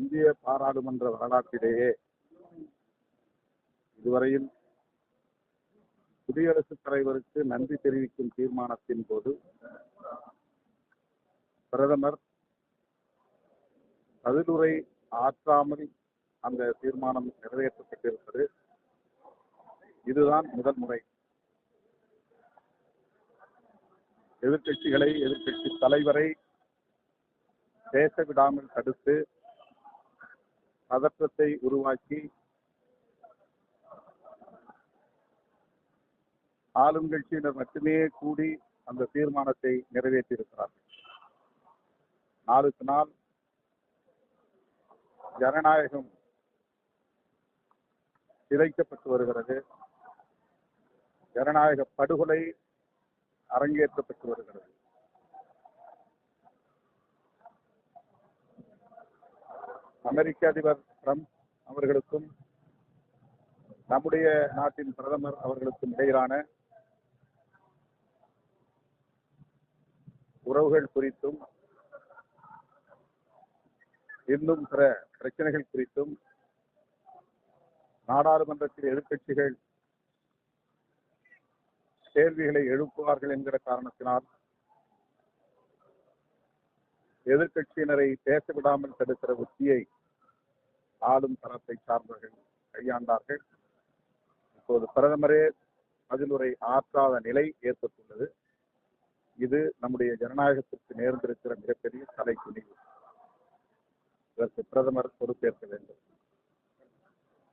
இந்திய பாராளுமன்ற வரலாற்றிலேயே இதுவரையில் குடியரசுத் தலைவருக்கு நன்றி தெரிவிக்கும் தீர்மானத்தின் போது பிரதமர் பதிலுரை ஆற்றாமல் அந்த தீர்மானம் நிறைவேற்றப்பட்டிருப்பது இதுதான் முதல் முறை. எதிர்கட்சிகளை, எதிர்கட்சி தலைவரை பேச விடாமல் தடுத்து பதற்றத்தை உருவாக்கி ஆளும் கட்சியினர் மட்டுமே கூடி அந்த தீர்மானத்தை நிறைவேற்றியிருக்கிறார்கள். நாளுக்கு நாள் ஜனநாயகம் சிதைக்கப்பட்டு வருகிறது. ஜனநாயக படுகொலை அரங்கேற்றப்பட்டு வருகிறது. அமெரிக்க அதிபர் ட்ரம்ப் அவர்களுக்கும் நம்முடைய நாட்டின் பிரதமர் அவர்களுக்கும் இடையிலான உறவுகள் குறித்தும் இன்னும் பிற பிரச்சனைகள் குறித்தும் நாடாளுமன்றத்தில் எதிர்க்கட்சிகள் கேள்விகளை எழுப்புவார்கள் என்கிற காரணத்தினால் எதிர்க்கட்சியினரை பேச விடாமல் தடுக்கிற உத்தியை ஆளும் தரப்பை சார்ந்தவர்கள் கையாண்டார்கள். இப்போது பிரதமரே பதிலுரை ஆற்றாத நிலை ஏற்பட்டுள்ளது. இது நம்முடைய ஜனநாயகத்திற்கு நேர்ந்திருக்கிற மிகப்பெரிய தலைக்குனிவு. இதற்கு பிரதமர் பொறுப்பேற்க வேண்டும்.